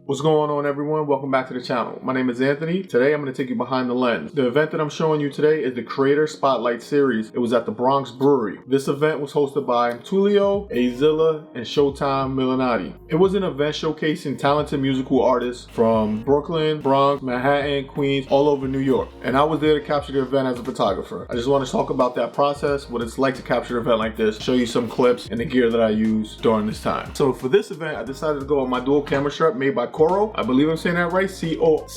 What's going on, everyone? Welcome back to the channel. My name is Anthony. Today I'm going to take you behind the lens. The event that I'm showing you today is the Creator Spotlight Series. It was at the Bronx Brewery. This event was hosted by Tulio, Azilla, and Showtime Millinati. It was an event showcasing talented musical artists from Brooklyn, Bronx, Manhattan, Queens, all over New York. And I was there to capture the event as a photographer. I just want to talk about that process, what it's like to capture an event like this, show you some clips and the gear that I use during this time. So for this event, I decided to go with my dual camera strap made by Coro. I believe I'm saying that right, C-O-I-R-O.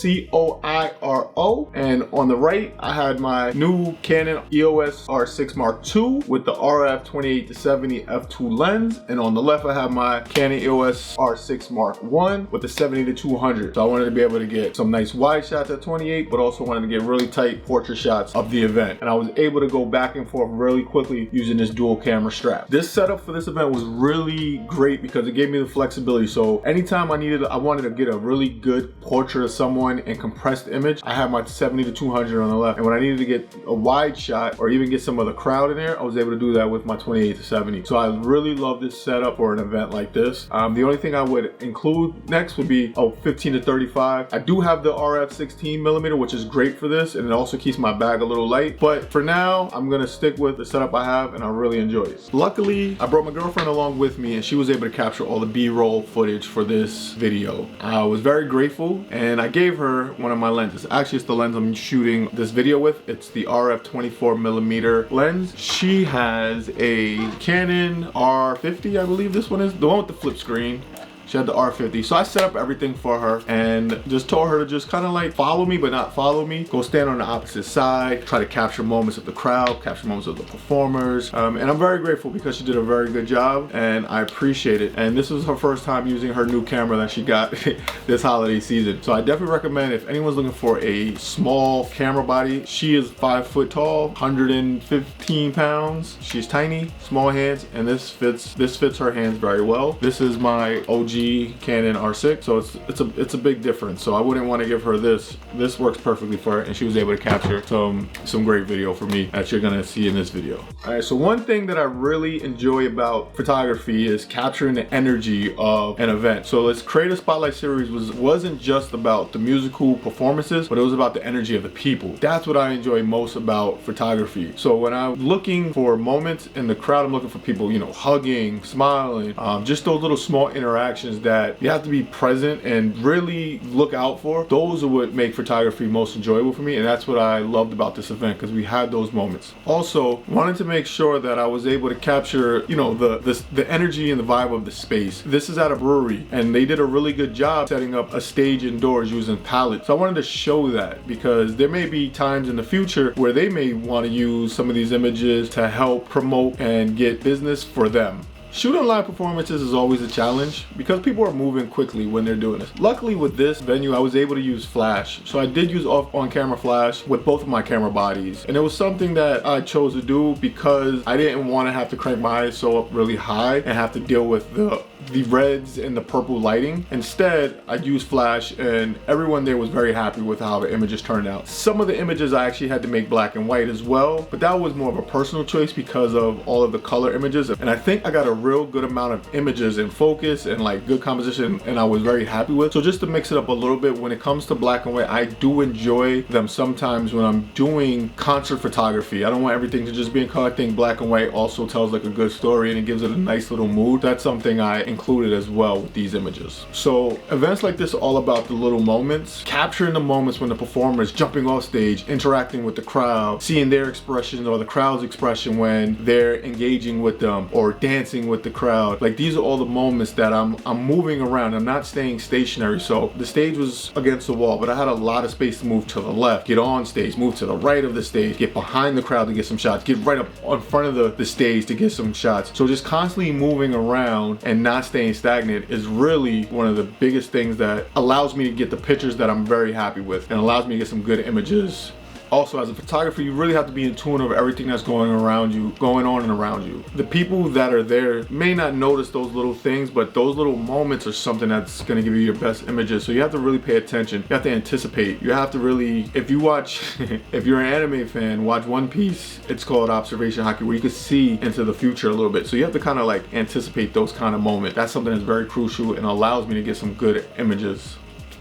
And on the right, I had my new Canon EOS R6 Mark II with the RF 28-70 f2 lens. And on the left, I have my Canon EOS R6 Mark I with the 70-200. So I wanted to be able to get some nice wide shots at 28, but also wanted to get really tight portrait shots of the event. And I was able to go back and forth really quickly using this dual camera strap. This setup for this event was really great because it gave me the flexibility. So anytime I wanted to get a really good portrait of someone and compressed image, I have my 70-200 on the left. And when I needed to get a wide shot or even get some of the crowd in there, I was able to do that with my 28-70. So I really love this setup for an event like this. The only thing I would include next would be 15-35. I do have the RF 16mm, which is great for this, and it also keeps my bag a little light. But for now, I'm gonna stick with the setup I have, and I really enjoy it. Luckily, I brought my girlfriend along with me, and she was able to capture all the B-roll footage for this video. I was very grateful, and I gave her one of my lenses. Actually, it's the lens I'm shooting this video with. It's the RF 24mm lens. She has a Canon R50, I believe this one is, the one with the flip screen. She had the R50. So I set up everything for her and just told her to just kind of like follow me, but not follow me. Go stand on the opposite side, try to capture moments of the crowd, capture moments of the performers. And I'm very grateful because she did a very good job and I appreciate it. And this was her first time using her new camera that she got this holiday season. So I definitely recommend if anyone's looking for a small camera body. She is 5 foot tall, 115 pounds. She's tiny, small hands, and this fits her hands very well. This is my OG Canon R6, so it's a big difference. So I wouldn't want to give her this. This works perfectly for her, and she was able to capture some great video for me that you're gonna see in this video. All right, so one thing that I really enjoy about photography is capturing the energy of an event. So this Creator Spotlight Series wasn't just about the musical performances, but it was about the energy of the people. That's what I enjoy most about photography. So when I'm looking for moments in the crowd, I'm looking for people, you know, hugging, smiling, just those little small interactions that you have to be present and really look out for. Those are what make photography most enjoyable for me, and that's what I loved about this event, because we had those moments. Also, wanted to make sure that I was able to capture, you know, the energy and the vibe of the space. This is at a brewery, and they did a really good job setting up a stage indoors using pallets. So I wanted to show that because there may be times in the future where they may want to use some of these images to help promote and get business for them. Shooting live performances is always a challenge because people are moving quickly when they're doing this. Luckily with this venue, I was able to use flash. So I did use on-camera flash with both of my camera bodies. And it was something that I chose to do because I didn't want to have to crank my ISO up really high and have to deal with the reds and the purple lighting. Instead, I used flash, and everyone there was very happy with how the images turned out. Some of the images I actually had to make black and white as well, but that was more of a personal choice because of all of the color images. And I think I got a real good amount of images in focus and like good composition, and I was very happy with. So just to mix it up a little bit, when it comes to black and white, I do enjoy them sometimes when I'm doing concert photography. I don't want everything to just be in color. I think black and white also tells like a good story and it gives it a nice little mood. That's something I included as well with these images. So events like this are all about the little moments, capturing the moments when the performer is jumping off stage, interacting with the crowd, seeing their expression or the crowd's expression when they're engaging with them or dancing with the crowd. Like, these are all the moments that I'm moving around. I'm not staying stationary. So the stage was against the wall, but I had a lot of space to move to the left, get on stage, move to the right of the stage, get behind the crowd to get some shots, get right up in front of the stage to get some shots. So just constantly moving around and not staying stagnant is really one of the biggest things that allows me to get the pictures that I'm very happy with and allows me to get some good images Also, as a photographer, you really have to be in tune of everything that's going on and around you. The people that are there may not notice those little things, but those little moments are something that's going to give you your best images. So you have to really pay attention. You have to anticipate. You have to really, if you watch, if you're an anime fan, watch One Piece. It's called Observation Haki, where you can see into the future a little bit. So you have to kind of like anticipate those kind of moments. That's something that's very crucial and allows me to get some good images.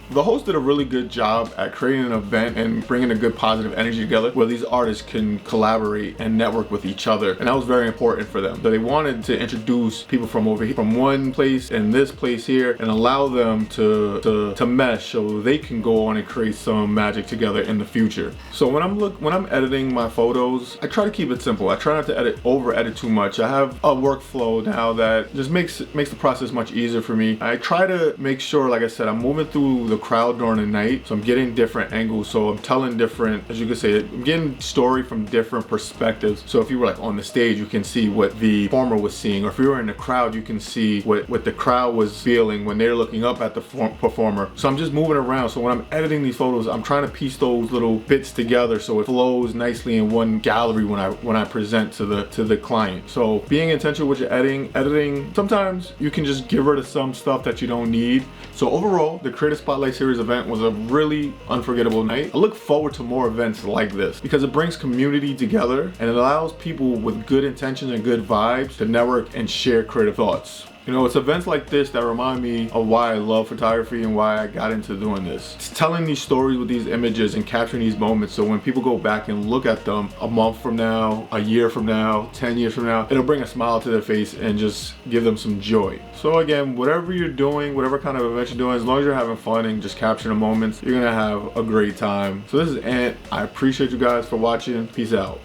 The host did a really good job at creating an event and bringing a good positive energy together where these artists can collaborate and network with each other, and that was very important for them. So they wanted to introduce people from over here, from one place and this place here, and allow them to mesh so they can go on and create some magic together in the future. So when I'm editing my photos, I try to keep it simple. I try not to over edit too much. I have a workflow now that just makes the process much easier for me. I try to make sure, like I said, I'm moving through the crowd during the night, so I'm getting different angles, so I'm telling different, as you could say, I'm getting story from different perspectives. So if you were like on the stage, you can see what the performer was seeing, or if you were in the crowd, you can see what the crowd was feeling when they're looking up at the performer. So I'm just moving around. So when I'm editing these photos, I'm trying to piece those little bits together so it flows nicely in one gallery when I present to the client. So being intentional with your editing, sometimes you can just get rid of some stuff that you don't need. So overall, the Creative Spotlight Series event was a really unforgettable night. I look forward to more events like this because it brings community together and it allows people with good intentions and good vibes to network and share creative thoughts. You know, it's events like this that remind me of why I love photography and why I got into doing this. It's telling these stories with these images and capturing these moments, so when people go back and look at them a month from now, a year from now, 10 years from now, it'll bring a smile to their face and just give them some joy. So again, whatever you're doing, whatever kind of event you're doing, as long as you're having fun and just capturing the moments, you're gonna have a great time. So this is Ant. I appreciate you guys for watching. Peace out.